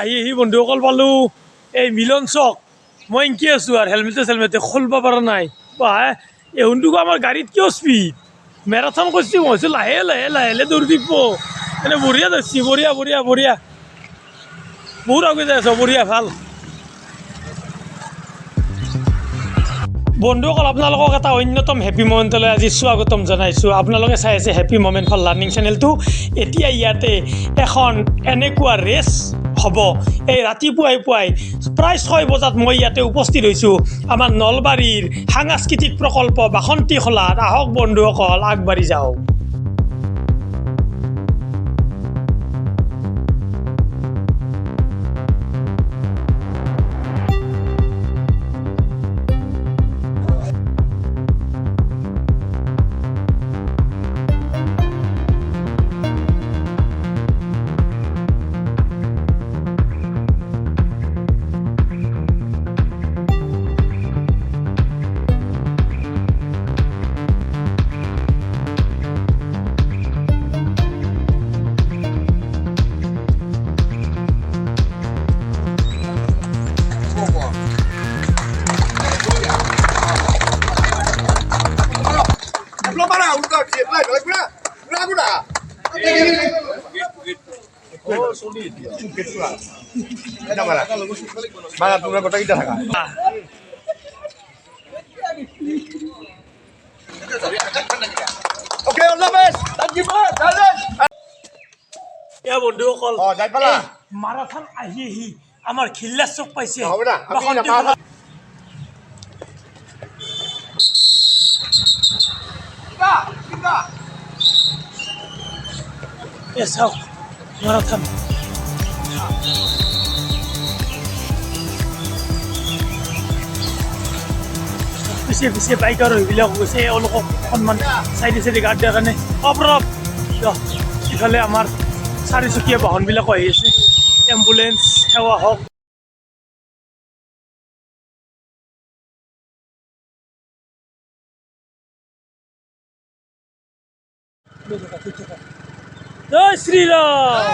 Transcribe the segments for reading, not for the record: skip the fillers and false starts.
আহি বন্ধুসকল পালোঁ এই মিলন চক মই এনকি আছোঁ আৰু হেলমেটে খুলিব পৰা নাই বা এহুনটোকো আমাৰ গাড়ীত কিয় স্পীড মেৰাথন কৰিছোঁ মই ভাবিছোঁ লাহে লাহে দৌৰি থাকিব মানে বঢ়িয়া ধৰিছে বঢ়িয়া বহুত আগুৱাই যাই আছ বঢ়িয়া ভাল বন্ধুসকল আপোনালোকক এটা অন্যতম হেপী মমেণ্টলৈ আজি স্বাগতম জনাইছোঁ আপোনালোকে চাই আছে হেপী মমেণ্ট ফৰ লাৰ্ণিং চেনেলটো এতিয়া ইয়াতে এখন এনেকুৱা ৰেচ হ'ব এই ৰাতিপুৱাই প্ৰায় 6 বজাত মই ইয়াতে উপস্থিত হৈছোঁ আমাৰ নলবাৰীৰ সাংস্কৃতিক প্ৰকল্প বাসন্তীখোলাত আহক বন্ধুসকল আগবাঢ়ি যাওক বন্ধুসকল মাৰাথন আহি আমাৰ খিল্লা চক পাইছে চাওক মাৰাথন পিছে বাইক আৰু সেইবিলাক গৈছে এওঁলোকক অকণমান চাইডে গাৰ্ড দিয়াৰ কাৰণে অপৰাধ ইফালে আমাৰ চাৰিচকীয়া বাহনবিলাক আহি আছে এম্বুলেঞ্চ সেৱা হওক জয় শ্ৰীৰাম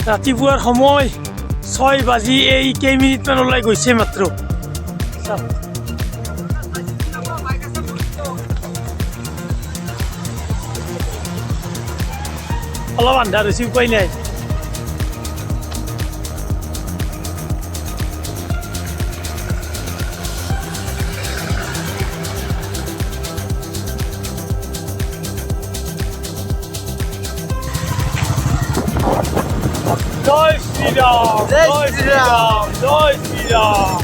ৰাতিপুৱাৰ সময় 6 বাজি এই কেইমিনিটমান ওলাই গৈছে মাত্ৰ অলপ আন্ধাৰ হৈছে উপায় নাই জয় শ্ৰীৰাম জয় শ্ৰীৰাম জয় শ্ৰীৰাম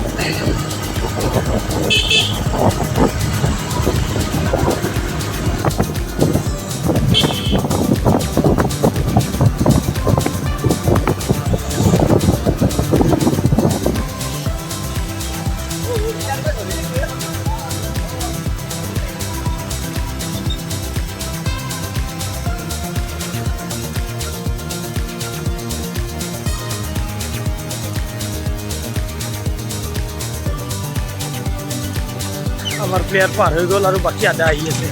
আমাৰ প্লেয়াৰ পাৰ হৈ গ'ল আৰু বাকী আধা আহি আছে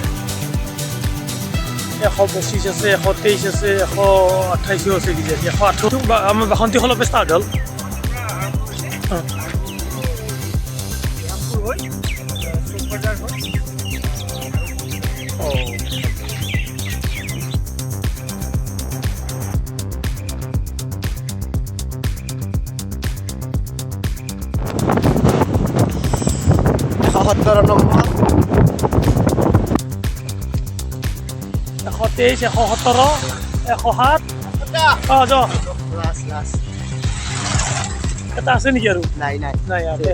125 আছে 123 আছে 128 আছে কিজানি 118 আমাৰ বাসন্তীখোলাৰ পৰা ষ্টাৰ্ট হ'ল নম্বৰ 123 117 107 এটা আছে নেকি আৰু নাই আছে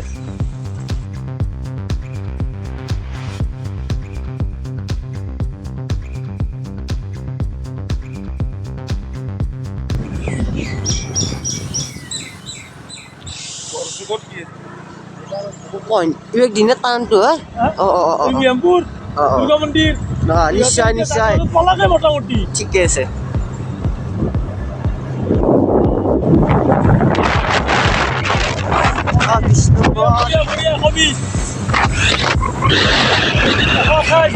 Point. Iwag din na tanto ha? Oo. Miyampur, Durga Mandir. নিশ্চয় পলাকে মোটামুটি ঠিক আছে পিস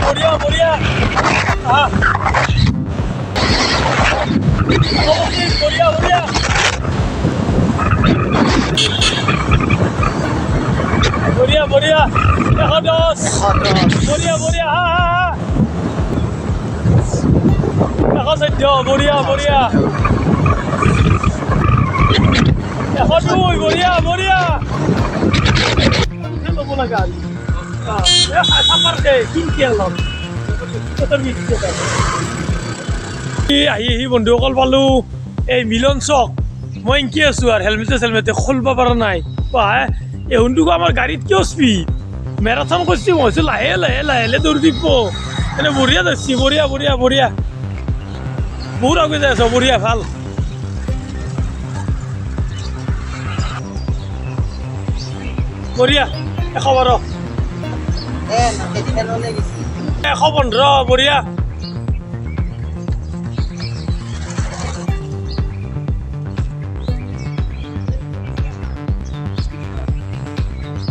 বঢ়িয়া বঢ়িয়া বঢ়িয়া বঢ়িয়া বঢ়িয়া বঢ়িয়া 110 বঢ়িয়া বঢ়িয়া হা হা হা 114 বঢ়িয়া বঢ়িয়া 102 বঢ়িয়া বঢ়িয়া ল'ব লগা আহি বন্ধুসকল পালোঁ এই মিলন চক মই এনকি আছোঁ আৰু হেলমেটে খুলিব পৰা নাই এই হুণ্ডুকো আমাৰ গাড়ীত কিয় স্পীড মেৰাথন কৰিছোঁ মই কৈছোঁ লাহে লাহে লাহে লাহে দৌৰি দিব এনে বঢ়িয়া ধৰিছে বঢ়িয়া বঢ়িয়া বঢ়িয়া বহুত আগুৱাই যাই আছ বঢ়িয়া ভাল বঢ়িয়া 112 115 বঢ়িয়া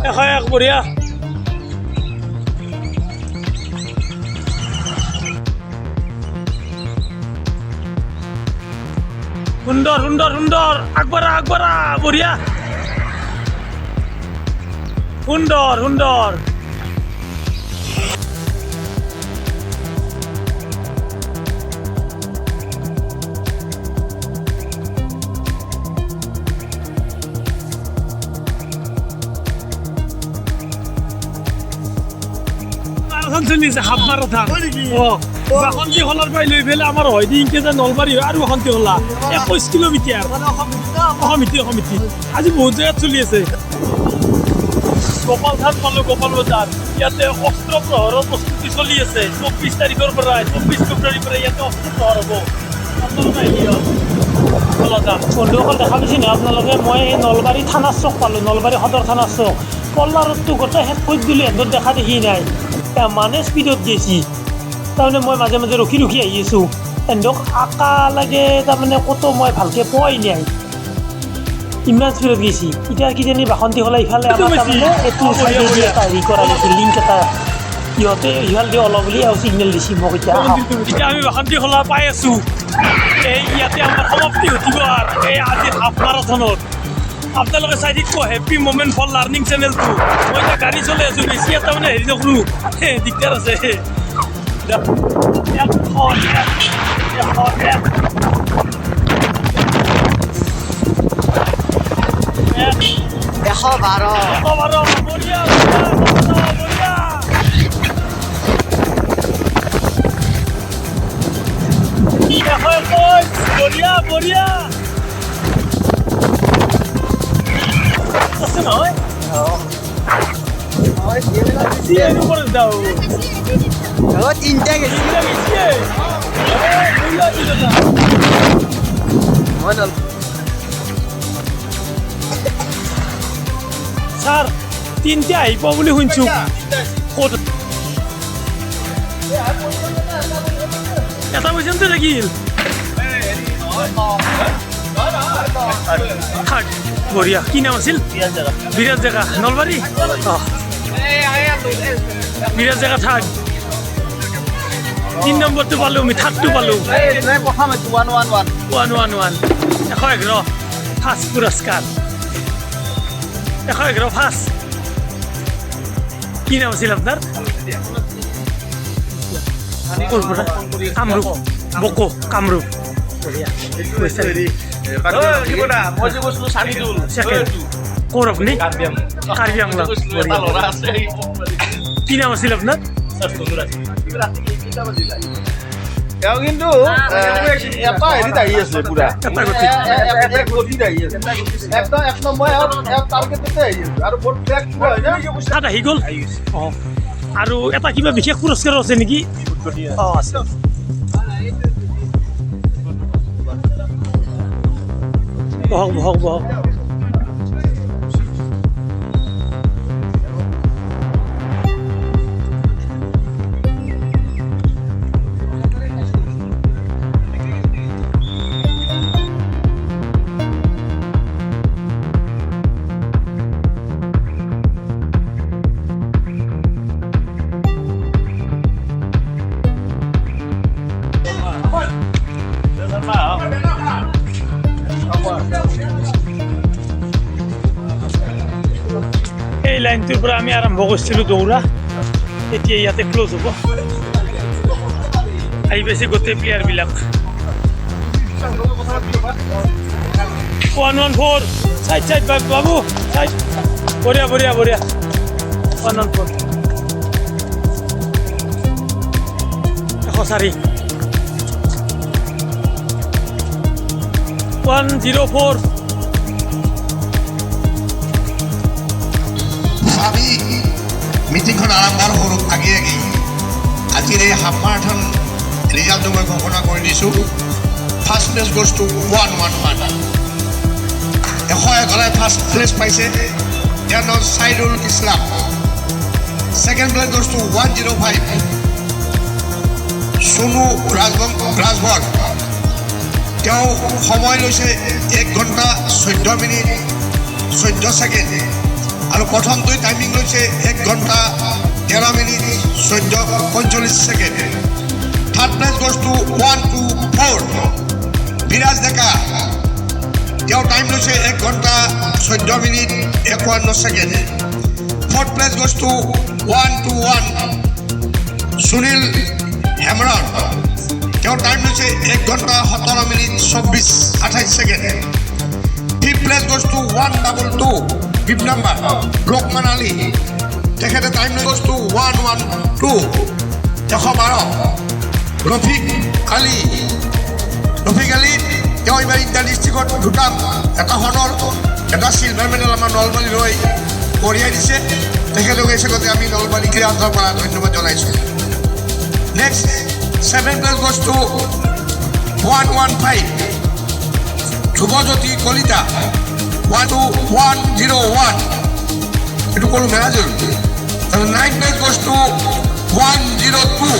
101 বঢ়িয়া সুন্দৰ সুন্দৰ সুন্দৰ আগবঢ়া আগবঢ়া বঢ়িয়া সুন্দৰ সুন্দৰ চলি আছে হাফ মাৰাথন বাসন্তী হলাৰ পৰা লৈ পেলাই আমাৰ হয় দি ইনকে যে নলবাৰী হয় আৰু বাসন্তী হলা 21 কিলোমিটাৰ সমিতি আজি বহুত জেগাত চলি আছে গোপাল থান পালোঁ গোপাল বজাৰ ইয়াতে অস্ত্ৰ প্ৰহৰৰ প্ৰস্তুতি চলি আছে 24 তাৰিখৰ পৰা 24 ফেব্ৰুৱাৰীৰ পৰা ইয়াতে অস্ত্ৰ প্ৰহৰ হ'ব বন্ধুসকল দেখা পাইছে নে আপোনালোকে মই এই নলবাৰী থানা চক পালোঁ নলবাৰী সদৰ থানা চক কল্লা ৰোডটো গোটেই শেষ কৰি দিলোঁ এহঁতৰ দেখা দেখি নাই মানে স্পীডত গৈছি তাৰমানে মই মাজে মাজে ৰখি ৰখি আহি আছোঁ এহঁতক আঁকা লাগে তাৰমানে ক'তো মই ভালকৈ পোৱাই নাই ইমান স্পীডত গৈছি এতিয়া কিজানি বাসন্তী হলা ইফালে আমাৰ তাৰমানে এইটো চাইডেদি এটা হেৰি কৰা গৈছে লিংক এটা ইহঁতে ইফাল দি অলপ বুলি আৰু চিগনেল দিছে মোক এতিয়া আমি বাসন্তী হলা পাই আছোঁ এই ইয়াতে আমাৰ সমাপ্তি ঘটিব আৰু এই আজি হাফ মাৰাথনত আপোনালোকে চাই থাকিব হেপী মমেণ্ট ফৰ লাৰ্ণিং চেনেলটো মই এতিয়া গাড়ী চলাই আছোঁ বেছি এটা মানে হেৰি নকৰোঁ দিগদাৰ আছে 112 বঢ়িয়া বঢ়িয়া আছে নহয় তিনটা গেছি স্যাৰ তিনটে আহিব বুলি শুনছোঁ ক'ত এটা পৰ্যন্ত থাকিল থাৰ্ড বঢ়িয়া কি নাম আছিল বিৰাট জেগা নলবাৰী বিৰাট জেগা থাৰ্ড 3 নম্বৰটো পালোঁ আমি থাৰ্ডটো পালোঁ 111 111 ফাৰ্ষ্ট পুৰস্কাৰ 111 ফাৰ্ষ্ট কি নাম আছিল আপোনাৰ কামৰূপ বকো কামৰূপ ক'ৰ আপুনি কাৰ্বি আংলং কি নাম আছিল আপোনাৰ তেওঁ কিন্তু এটা হেৰিত আহি আছে পুৰা এটা গতিত আহি আছে একদম এক নম্বৰ টাৰ্গেটতে আহি আছে আৰু বহুত ট্ৰেক পুৰা হয় না তাত আহি গ'ল অঁ আৰু এটা কিবা বিশেষ পুৰস্কাৰ আছে নেকি অঁ আছে বহক বহক বহক লাইনটোৰ পৰা আমি আৰম্ভ কৰিছিলোঁ দৌৰা এতিয়া ইয়াতে ক্ল'জ হ'ব আহি পাইছে গোটেই প্লেয়াৰবিলাক 114 চাইড বাবু চাইড বঢ়িয়া 114 104 104 আমি মিটিংখন আৰম্ভ কৰোঁ আগে আজিৰ এই হাফ মাৰাথন ৰিজাল্টটো মই ঘোষণা কৰি দিছোঁ first place goes to 111 111 first place পাইছে ইয়াৰ নাম Saidul Islam second place goes to 105 Sonu Rajbhar তেওঁ সময় লৈছে 1 ঘণ্টা 14 মিনিট 14 ছেকেণ্ড আৰু প্ৰথমটোই টাইমিং লৈছে 1 ঘণ্টা 13 মিনিট 45 second third place goes to 124 Biraj Deka তেওঁ টাইম লৈছে 1 ঘণ্টা 14 মিনিট 51 second fourth place goes to 121 Sunil Hembram তেওঁ টাইম লৈছে 1 ঘণ্টা 17 মিনিট 28 second fifth place goes to 122 fifth number Lokman Ali তেখেতে time goes to 112 112 Rafiq Ali তেওঁ এইবাৰ ইণ্টাৰ ডিষ্ট্ৰিক্টত দুটা এটা সোণৰ এটা চিলভাৰ মেডেল আমাৰ নলবাৰী লৈ কঢ়িয়াই দিছে তেখেতক এই চেগতে আমি নলবাৰী ক্ৰীড়া অঞ্চলৰ পৰা ধন্যবাদ জনাইছোঁ next 7th place goes to 115 Dhrubajyoti Kalita 101 এইটো ক'লো Merajul 9th place goes to 102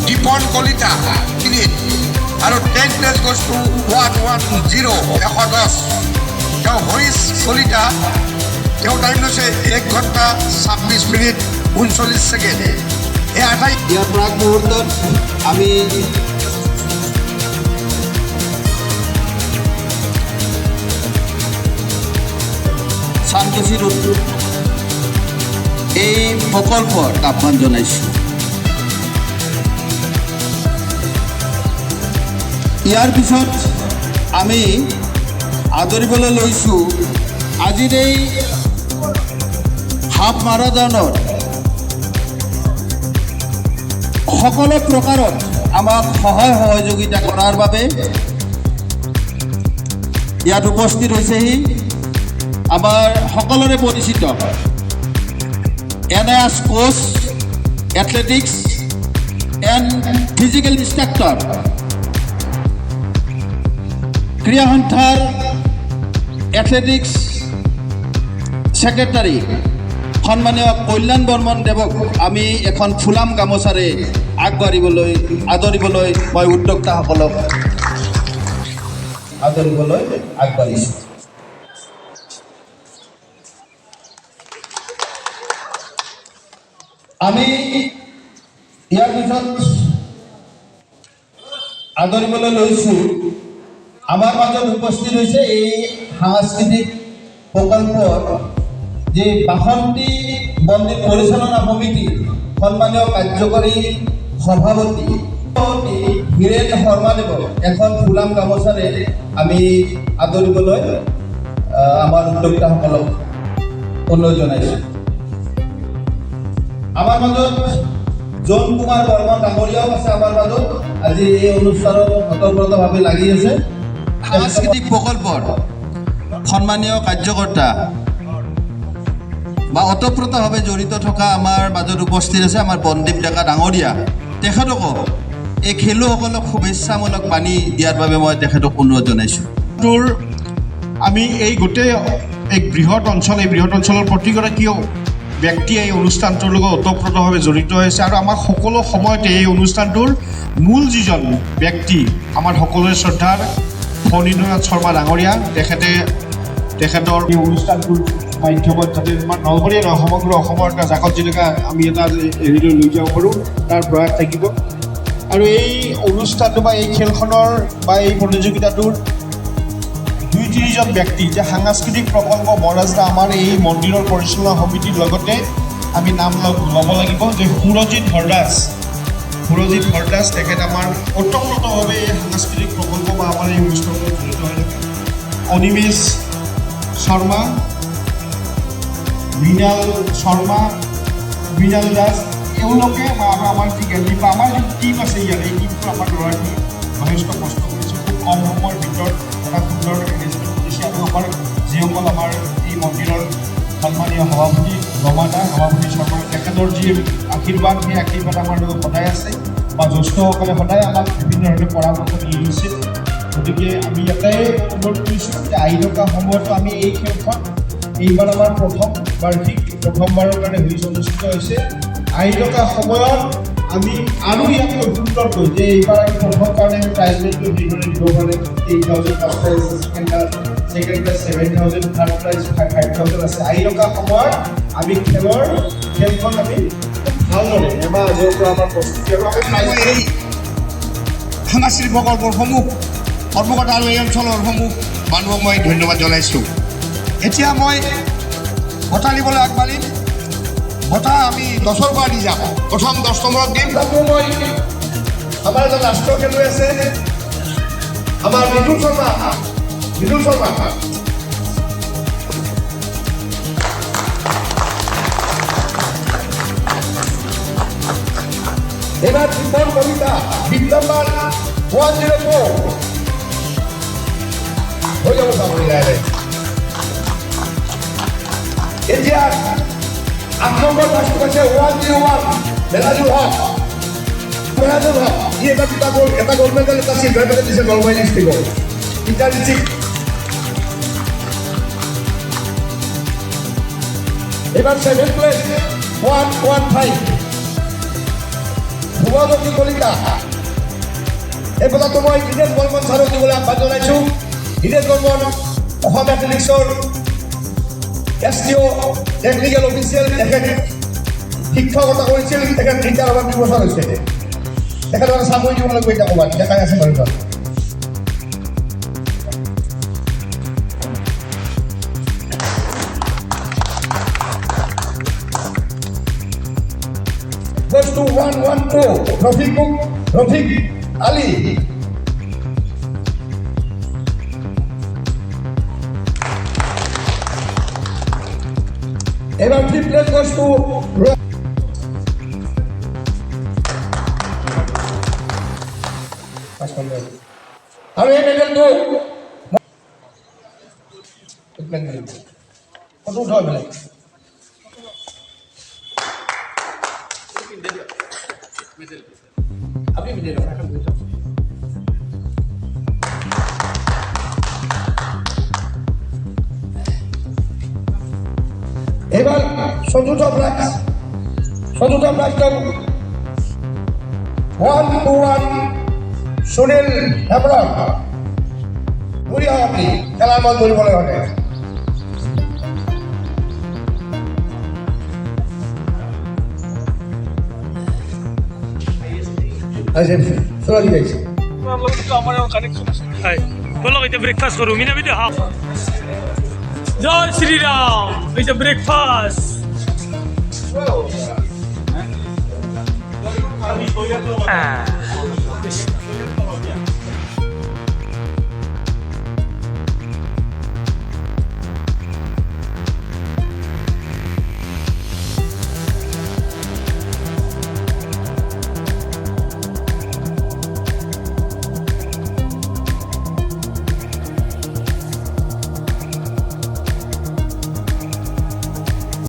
Dipan Kalita আৰু 10th প্লেচ গ'জ টু 110 তেওঁ হৰিশ কলিতা তেওঁ টাইম লৈছে 1 ঘণ্টা 26 মিনিট 39 ছেকেণ্ড এই ইয়াৰ প্ৰাক মুহূৰ্তত আমি চানকুচি ৰোড এই প্ৰকল্পৰ আহ্বান জনাইছোঁ ইয়াৰ পিছত আমি আদৰিবলৈ লৈছোঁ আজিৰ এই হাফ মাৰাথনত সকলো প্ৰকাৰত আমাক সহায় সহযোগিতা কৰাৰ বাবে ইয়াত উপস্থিত হৈছেহি আমাৰ সকলোৰে পৰিচিত NIS Koch athletics and physical instructor ক্ৰীড়া সন্থাৰ এথলেটিক্স ছেক্ৰেটাৰী সন্মানীয় কল্যাণ বৰ্মন দেৱক আমি এখন ফুলাম গামোচাৰে আদৰিবলৈ মই উদ্যোক্তাসকলক আদৰিবলৈ আগবাঢ়িছোঁ আমি ইয়াৰ পিছত আদৰিবলৈ লৈছোঁ আমাৰ মাজত উপস্থিত হৈছে এই সাংস্কৃতিক প্ৰকল্পৰ যে বাসন্তী মন্দিৰ পৰিচালনা সমিতি সন্মানীয় কাৰ্যকৰী সভাপতি বীৰেন শৰ্মাদেৱক এখন ফুলাম গামোচাৰে আমি আদৰিবলৈ আমাৰ উদ্যোক্তাসকলক অনুৰোধ জনাইছোঁ আমাৰ মাজত জন কুমাৰ বৰ্মন ডাঙৰীয়াও আছে আমাৰ মাজত আজি এই অনুষ্ঠানত ওতঃপ্ৰোতভাৱে লাগি আছে সাংস্কৃতিক প্ৰকল্পৰ সন্মানীয় কাৰ্যকৰ্তা বা ওতঃপ্ৰোতভাৱে জড়িত থকা আমাৰ মাজত উপস্থিত আছে আমাৰ বনদীপ ডেকা ডাঙৰীয়া তেখেতকো এই খেলুৱৈসকলক শুভেচ্ছামূলক বাণী দিয়াৰ বাবে মই তেখেতক অনুৰোধ জনাইছোঁ আমি এই গোটেই এক বৃহৎ অঞ্চলৰ প্ৰতিগৰাকী ব্যক্তিয়ে এই অনুষ্ঠানটোৰ লগত ওতঃপ্ৰোতভাৱে জড়িত হৈছে আৰু আমাৰ সকলো সময়তে এই অনুষ্ঠানটোৰ মূল যিজন ব্যক্তি আমাৰ সকলোৰে শ্ৰদ্ধাৰ ফণীন্দ্ৰনাথ শৰ্মা ডাঙৰীয়া তেখেতৰ এই অনুষ্ঠানটোৰ মাধ্যমত যাতে আমাৰ নলবাৰীয়ে নহয় সমগ্ৰ অসমৰ এটা জাকত জিলিকা আমি এটা হেৰিলৈ লৈ যাব পাৰোঁ তাৰ প্ৰয়াস থাকিব আৰু এই অনুষ্ঠানটো বা এই খেলখনৰ বা এই প্ৰতিযোগিতাটোৰ তিনিজন ব্যক্তি যে সাংস্কৃতিক প্ৰকল্প বৰৰাজদা আমাৰ এই মন্দিৰৰ পৰিচালনা সমিতিৰ লগতে আমি নাম ল'ব লাগিব যে সুৰজিৎ ভৰদাস তেখেত আমাৰ ওতঃপ্ৰোতভাৱে এই সাংস্কৃতিক প্ৰকল্প বা আমাৰ এই অনুষ্ঠানত জড়িত হৈ থাকে অনিমেষ শৰ্মা মৃণাল দাস এওঁলোকে বা আমাৰ যি জ্ঞানী বা আমাৰ যি টীম আছে ইয়াত এই টীমটো আমাৰ ল'ৰাখিনি যথেষ্ট কষ্ট কৰিছে খুব কম সময়ৰ ভিতৰত এটা সুন্দৰ এৰেঞ্জমেণ্ট কৰিছে আৰু আমাৰ যিসকল আমাৰ এই মন্দিৰৰ সন্মানীয় সভাপতি সভাপতি শৰ্মা তেখেতৰ যি আশীৰ্বাদ সেই আশীৰ্বাদ আমাৰ লগত সদায় আছে বা জ্যেষ্ঠসকলে সদায় আমাক বিভিন্ন ধৰণে পৰামৰ্শ দি গৈছে গতিকে আমি এটাই অনুৰোধ কৰিছোঁ যে আহি থকা সময়তো আমি এই খেলখন এইবাৰ আমাৰ প্ৰথমবাৰৰ কাৰণে অনুষ্ঠিত হৈছে আহি থকা সময়ত আমি আৰু ইয়াতকৈ সুন্দৰকৈ যে এইবাৰ আমি প্ৰথম কাৰণে আমি প্ৰাইজ মানিটো সেইদৰে দিব পাৰে 8,000 first prize second prize 7,000 third prize 5,000 আছে আহি থকা সময়ত আমি খেলখন আমি খুব ভালদৰে এমাহ আগৰ পৰা আমাৰ প্ৰস্তুতি আৰু আমি এই সাংস্কৃতিক প্ৰকল্পসমূহ কৰ্মকৰ্তা আৰু এই অঞ্চলৰ সমূহ মানুহক মই ধন্যবাদ জনাইছোঁ এতিয়া মই বঁটা দিবলৈ আগবাঢ়িম বঁটা আমি 10ৰ পৰা দি যাম প্ৰথম 10 নম্বৰত দিম মই আমাৰ এজন ৰাষ্ট্ৰীয় খেলুৱৈ আছে আমাৰ মৃদুল শৰ্মা এবার ত্রিপুর কবিতা বিট নাম্বার 104 হয়ে যাবো সামনে গায়ে এতিয়া 8 নম্বর রাষ্ট্র কাছে 101 মেলাজুল হক ই এটা গোল্ড মেডেল এটা সিলভার মেডেল দিছে নলবাৰী ডিস্ট্ৰিক্টত ইটা ডিস্ট্ৰিক্ট এবাৰ 7th প্লেস 115 ভুৱনজ্যোতি কলিতা এই বঁটাটো মই হিতেশ বৰ্মন ছাৰক দিবলৈ আহ্বান জনাইছোঁ হিতেশ বৰ্মন অসম এথলেটিক্সৰ STO টেকনিকেল অফিচিয়েল তেখেত শিক্ষকতা কৰিছিল তেখেত ৰিটায়াৰ হোৱাৰ 2 বছৰ হৈছে তেখেতক চাকৰি দিব লাগিব এতিয়া ক'ৰবাত দেখাই আছে বাৰু goes to 112 Rafiq Ali এবাৰ 3rd place goes to আৰু এই মেডেলটো ফটো উঠাব বেলেগ আপনি মিডিয়া এখন বুঝছো এবার চতুর্থ প্রাইজ 121 সুনীল হেমব্রম ঘুরি হয় আপনি খেলার মন ধরিবলৈ ঘটে চলি যাইছে বলক এতিয়া ব্ৰেকফাষ্ট কৰোঁ মিনা বিদে হাফ জয় শ্ৰীৰাম এতিয়া ব্ৰেকফাষ্ট